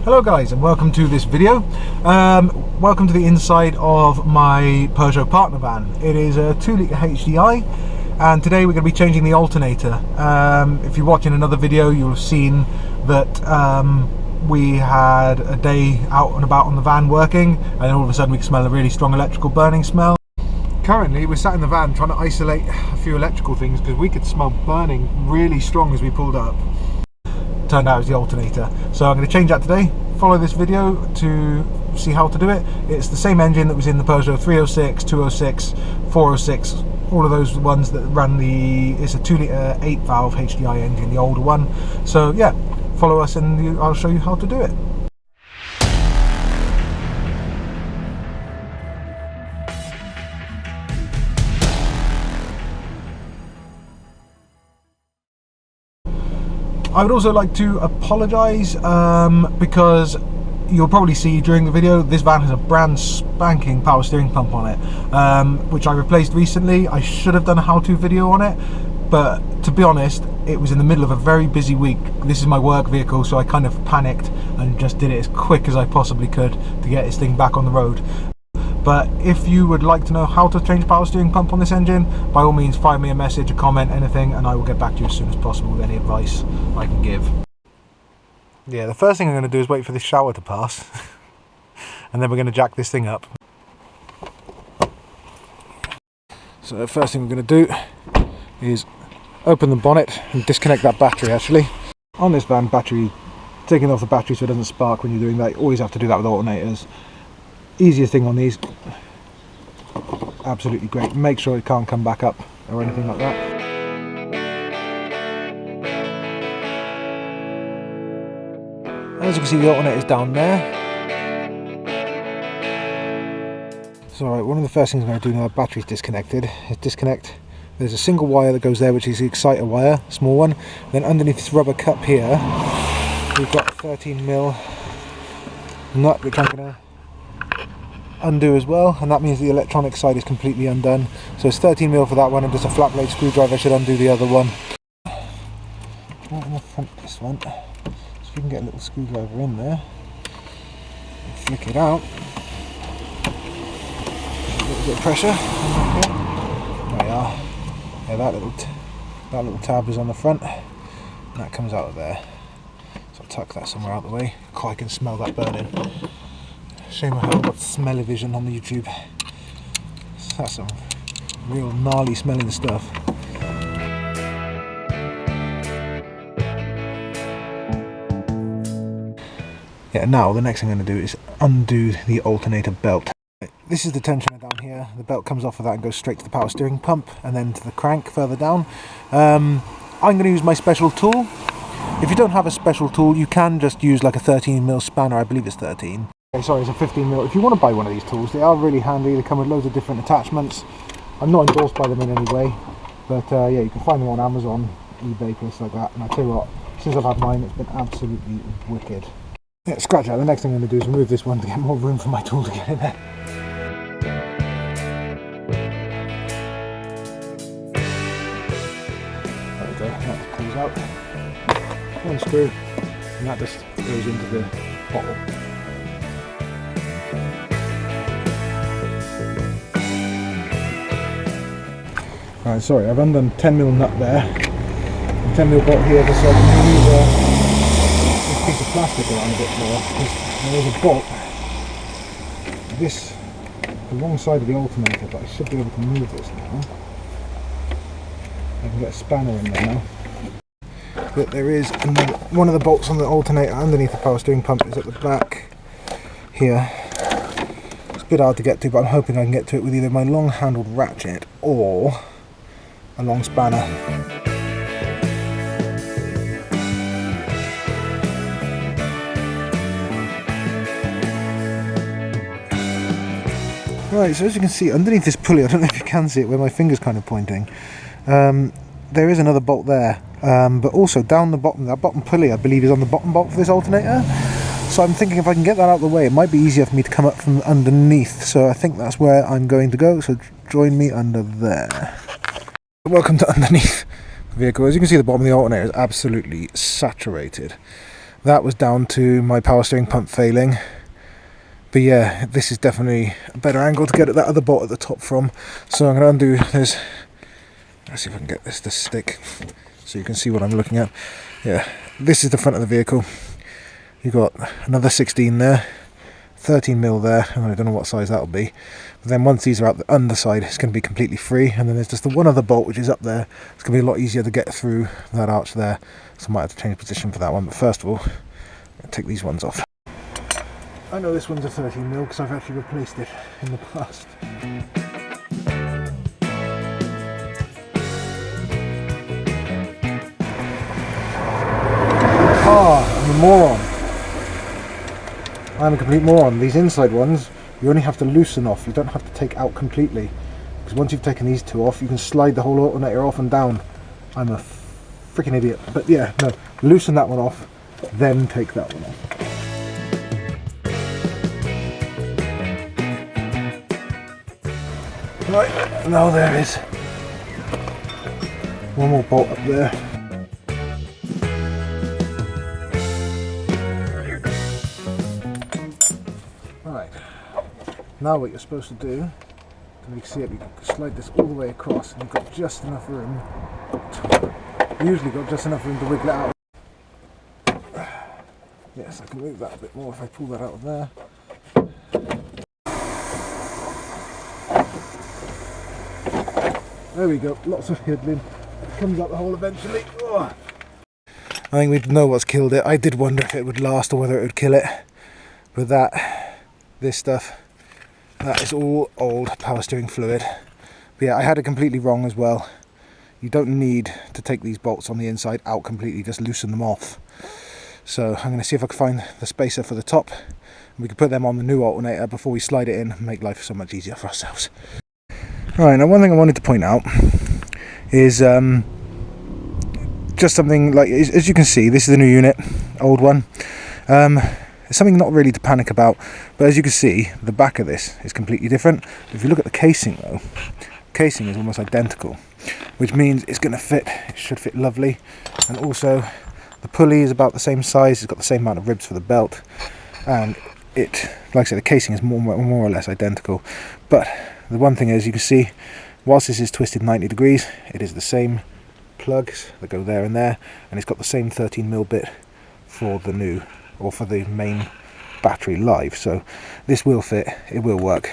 Hello guys, and welcome to this video. Welcome to the inside of my Peugeot partner van. It is a 2.0 HDi, and today we're going to be changing the alternator. If you're watching another video, you'll have seen that we had a day out and about on the van working, and then all of a sudden we could smell a really strong electrical burning smell. Currently we're sat in the van trying to isolate a few electrical things because we could smell burning really strong as we pulled up. Turned out it was the alternator. So I'm going to change that today. Follow this video to see how to do it. It's the same engine that was in the Peugeot 306, 206, 406, all of those ones that run it's a 2.0 8 valve HDi engine, the older one. So yeah, follow us and I'll show you how to do it. I would also like to apologise because you'll probably see during the video this van has a brand spanking power steering pump on it, which I replaced recently. I should have done a how-to video on it, but to be honest, it was in the middle of a very busy week. This is my work vehicle, so I kind of panicked and just did it as quick as I possibly could to get this thing back on the road. But if you would like to know how to change power steering pump on this engine, by all means fire me a message, a comment, anything, and I will get back to you as soon as possible with any advice I can give. Yeah, the first thing I'm going to do is wait for this shower to pass, and then we're going to jack this thing up. So the first thing we're going to do is open the bonnet and disconnect that battery. Actually, on this van, taking off the battery so it doesn't spark when you're doing that. You always have to do that with alternators. Easiest thing on these, absolutely great. Make sure it can't come back up or anything like that. As you can see, the alternator is down there. So right, one of the first things I'm going to do now, the battery's disconnected, is disconnect. There's a single wire that goes there, which is the exciter wire, small one. Then underneath this rubber cup here, we've got a 13mm nut which I'm going to undo as well, and that means the electronic side is completely undone. So it's 13mm for that one, and just a flat blade screwdriver should undo the other one. Right in the front, this one. So you can get a little screwdriver in there, and flick it out. A little bit of pressure. There we are. Yeah, that little tab is on the front, and that comes out of there. So I'll tuck that somewhere out of the way. God, I can smell that burning. Shame I haven't got smell-o-vision on the YouTube. That's some real gnarly smelling stuff. Yeah, now the next thing I'm going to do is undo the alternator belt. This is the tensioner down here. The belt comes off of that and goes straight to the power steering pump and then to the crank further down. I'm going to use my special tool. If you don't have a special tool, you can just use like a 13mm spanner. I believe it's 13. Sorry, it's a 15mm. If you want to buy one of these tools, they are really handy. They come with loads of different attachments. I'm not endorsed by them in any way, but yeah, you can find them on Amazon, eBay, places like that. And I tell you what, since I've had mine, it's been absolutely wicked. Yeah, scratch out. The next thing I'm going to do is remove this one to get more room for my tool to get in there. There we go. That comes out. One screw, and that just goes into the bottle. Right, sorry, I've undone 10mm nut there, and 10mm bolt here just so I can move this piece of plastic around a bit more, because there is a bolt this the wrong side of the alternator, but I should be able to move this now. I can get a spanner in there now. But there is one of the bolts on the alternator underneath the power steering pump is at the back here. It's a bit hard to get to, but I'm hoping I can get to it with either my long handled ratchet or a long spanner. Right, so as you can see underneath this pulley, I don't know if you can see it where my finger's kind of pointing, there is another bolt there, but also down the bottom, that bottom pulley I believe is on the bottom bolt for this alternator. So I'm thinking if I can get that out of the way, it might be easier for me to come up from underneath. So I think that's where I'm going to go, so join me under there. Welcome to underneath the vehicle. As you can see, the bottom of the alternator is absolutely saturated. That was down to my power steering pump failing. But yeah, this is definitely a better angle to get at that other bolt at the top from. So I'm going to undo this. Let's see if I can get this to stick so you can see what I'm looking at. Yeah, this is the front of the vehicle. You've got another 16 there, 13mm there, and I don't know what size that'll be. But then once these are out the underside, it's going to be completely free. And then there's just the one other bolt which is up there. It's going to be a lot easier to get through that arch there. So I might have to change position for that one. But first of all, I'm going to take these ones off. I know this one's a 13mm because I've actually replaced it in the past. I'm a moron. I'm a complete moron. These inside ones, you only have to loosen off. You don't have to take out completely. Because once you've taken these two off, you can slide the whole alternator off and down. I'm a freaking idiot. But yeah, no, loosen that one off, then take that one off. Right, now there is one more bolt up there. Right, now what you're supposed to do, to make see it, you can slide this all the way across and you've got just enough room, usually got just enough room to wiggle it out. Yes, I can move that a bit more if I pull that out of there. There we go, lots of hiddling. It comes out the hole eventually. Oh. I think we'd know what's killed it. I did wonder if it would last or whether it would kill it. But this stuff, that is all old power steering fluid. But yeah, I had it completely wrong as well. You don't need to take these bolts on the inside out completely, just loosen them off. So I'm going to see if I can find the spacer for the top. We can put them on the new alternator before we slide it in and make life so much easier for ourselves. Right, now one thing I wanted to point out is just something like, as you can see, this is the new unit, old one. It's something not really to panic about, but as you can see, the back of this is completely different. If you look at the casing though, casing is almost identical, which means it's going to fit, it should fit lovely. And also the pulley is about the same size, it's got the same amount of ribs for the belt, and it, like I said, the casing is more or less identical. But the one thing is, you can see, whilst this is twisted 90 degrees, it is the same plugs that go there and there, and it's got the same 13mm bit for the new, or for the main battery live. So this will fit, it will work.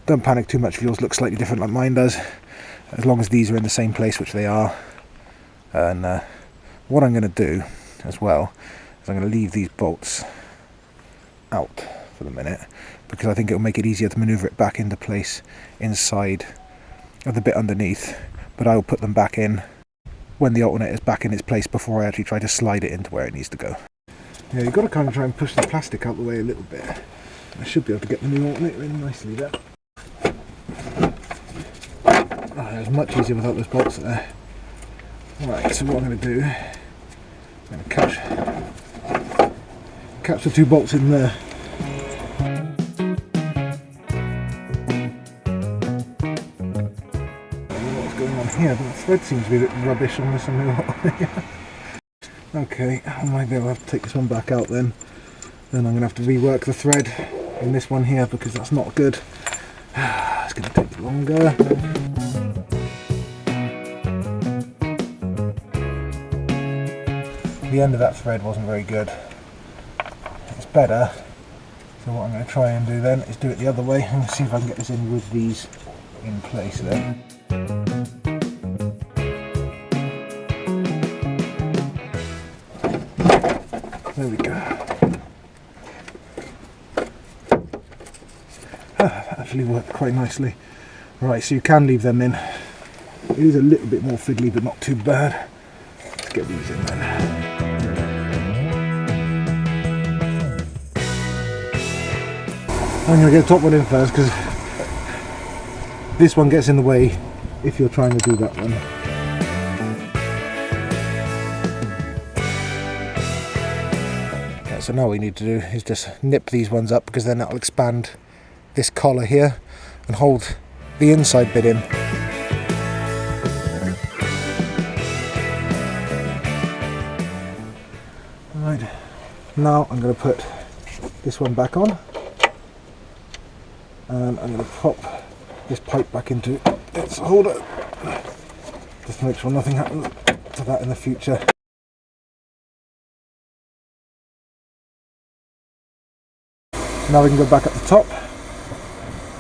Don't panic too much if yours looks slightly different like mine does, as long as these are in the same place, which they are. And what I'm going to do as well is I'm going to leave these bolts out for the minute, because I think it will make it easier to maneuver it back into place inside of the bit underneath. But I will put them back in when the alternator is back in its place before I actually try to slide it into where it needs to go. Yeah, you've got to kind of try and push the plastic out the way a little bit. I should be able to get the new alternator in nicely there. Oh, it was much easier without those bolts there. Right, so what I'm going to do, I'm going to catch the two bolts in there. Yeah, but the thread seems to be a bit rubbish on this one. Okay, I might be able to have to take this one back out then. Then I'm going to have to rework the thread in this one here, because that's not good. It's going to take longer. The end of that thread wasn't very good. It's better. So what I'm going to try and do then is do it the other way and see if I can get this in with these in place then. There we go. That actually worked quite nicely. Right, so you can leave them in. It is a little bit more fiddly, but not too bad. Let's get these in then. I'm going to get the top one in first, because this one gets in the way if you're trying to do that one. So now what we need to do is just nip these ones up, because then that'll expand this collar here and hold the inside bit in. Right, Now I'm going to put this one back on, and I'm going to pop this pipe back into its holder, just to make sure nothing happens to that in the future. Now we can go back at the top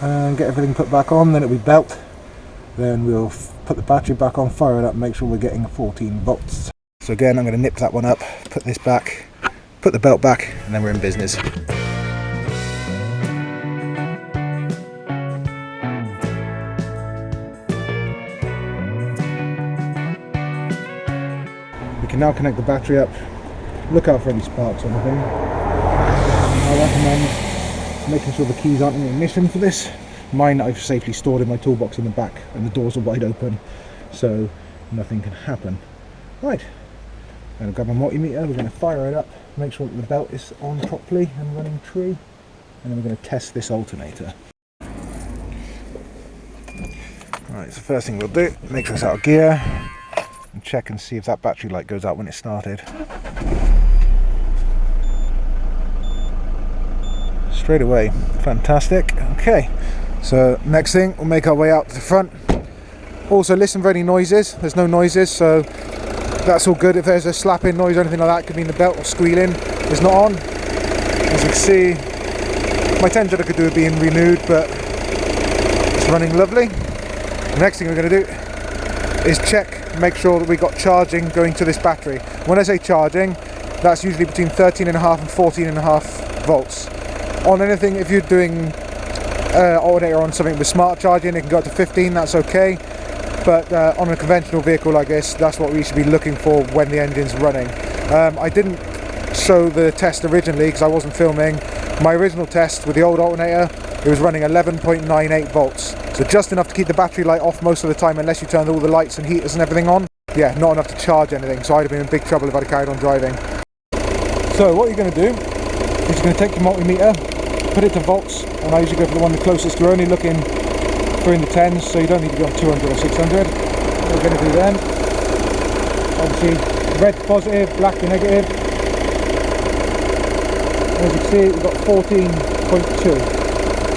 and get everything put back on, then it'll be belt. Then we'll put the battery back on, fire it up, make sure we're getting 14 volts. So again, I'm going to nip that one up, put this back, put the belt back, and then we're in business. We can now connect the battery up. Look out for any sparks or anything. I recommend making sure the keys aren't in ignition for this. Mine I've safely stored in my toolbox in the back, and the doors are wide open, so nothing can happen. Right, I'm going to grab my multimeter, we're going to fire it up, make sure that the belt is on properly and running true, and then we're going to test this alternator. Right, so the first thing we'll do, make sure it's out of gear, and check and see if that battery light goes out when it started. Straight away, fantastic. Okay, so next thing, we'll make our way out to the front. Also listen for any noises. There's no noises, so that's all good. If there's a slapping noise or anything like that, it could mean the belt or squealing is not on. As you can see, my tensioner could do with being renewed, but it's running lovely. The next thing we're going to do is check, make sure that we got charging going to this battery. When I say charging, that's usually between 13.5 and 14.5 volts. On anything, if you're doing alternator on something with smart charging, it can go up to 15, that's okay. But on a conventional vehicle like this, that's what we should be looking for when the engine's running. I didn't show the test originally because I wasn't filming. My original test with the old alternator, it was running 11.98 volts. So just enough to keep the battery light off most of the time, unless you turned all the lights and heaters and everything on. Yeah, not enough to charge anything, so I'd have been in big trouble if I'd carried on driving. So what you're going to do is you're going to take your multimeter, put it to volts, and I usually go for the one the closest. We're only looking for in the 10s, so you don't need to go on 200 or 600. What we're going to do then, obviously red positive, black the negative. As you can see, we've got 14.2.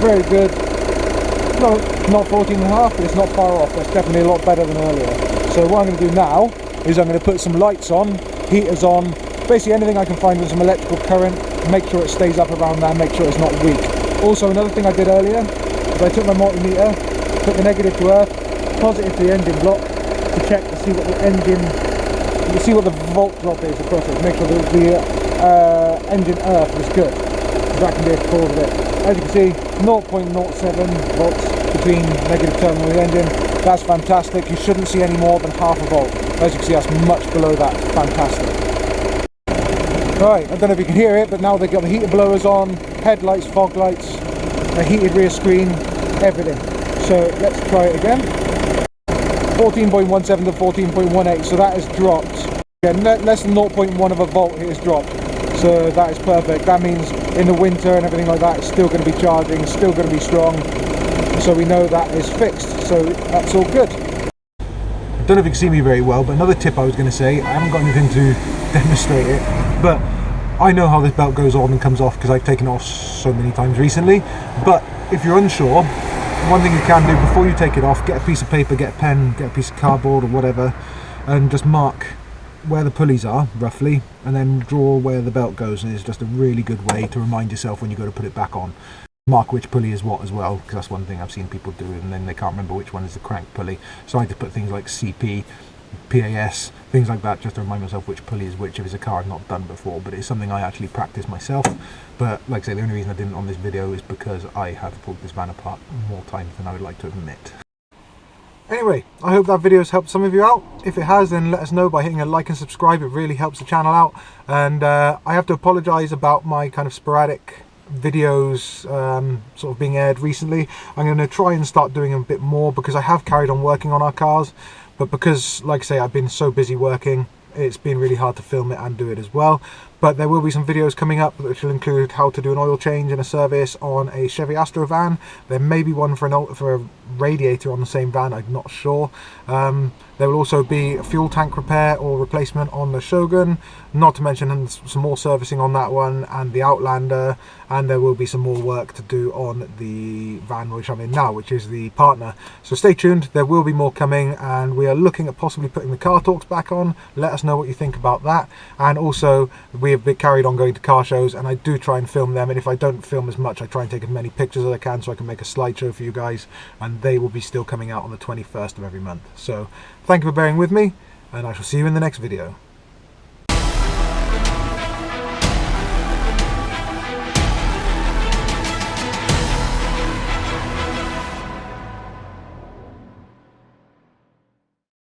Very good. No, not 14.5, but it's not far off. That's definitely a lot better than earlier. So what I'm going to do now is I'm going to put some lights on, heaters on, basically anything I can find with some electrical current, make sure it stays up around there, make sure it's not weak. Also, another thing I did earlier is I took my multimeter, put the negative to earth, positive to the engine block, to check to see what the engine, you see what the volt drop is across it, make sure that the engine earth was good. That can be a cause of it. As you can see, 0.07 volts between negative terminal of the engine. That's fantastic. You shouldn't see any more than half a volt. As you can see, that's much below that. Fantastic. Right, I don't know if you can hear it, but now they've got the heater blowers on, headlights, fog lights, a heated rear screen, everything. So let's try it again. 14.17 to 14.18, so that has dropped. Again, less than 0.1 of a volt it has dropped. So that is perfect. That means in the winter and everything like that, it's still going to be charging, still going to be strong. So we know that is fixed. So that's all good. I don't know if you can see me very well, but another tip I was going to say, I haven't got anything to demonstrate it, but I know how this belt goes on and comes off because I've taken it off so many times recently. But if you're unsure, one thing you can do before you take it off, get a piece of paper, get a pen, get a piece of cardboard or whatever, and just mark where the pulleys are roughly, and then draw where the belt goes, and it's just a really good way to remind yourself when you go to put it back on. Mark which pulley is what as well, because that's one thing I've seen people do, and then they can't remember which one is the crank pulley. So I like to put things like CP, PAS, things like that, just to remind myself which pulley is which if it's a car I've not done before. But it's something I actually practice myself. But like I say, the only reason I didn't on this video is because I have pulled this van apart more times than I would like to admit. Anyway, I hope that video has helped some of you out. If it has, then let us know by hitting a like and subscribe. It really helps the channel out. And I have to apologise about my kind of sporadic videos sort of being aired recently. I'm going to try and start doing a bit more because I have carried on working on our cars. But because, like I say, I've been so busy working, it's been really hard to film it and do it as well. But there will be some videos coming up which will include how to do an oil change and a service on a Chevy Astro van. There may be one for a radiator on the same van, I'm not sure. There will also be a fuel tank repair or replacement on the Shogun, not to mention some more servicing on that one and the Outlander, and there will be some more work to do on the van which I'm in now, which is the Partner. So stay tuned, there will be more coming, and we are looking at possibly putting the car talks back on. Let us know what you think about that. And also we have been carried on going to car shows, and I do try and film them, and if I don't film as much, I try and take as many pictures as I can so I can make a slideshow for you guys, and they will be still coming out on the 21st of every month. So thank you for bearing with me, and I shall see you in the next video.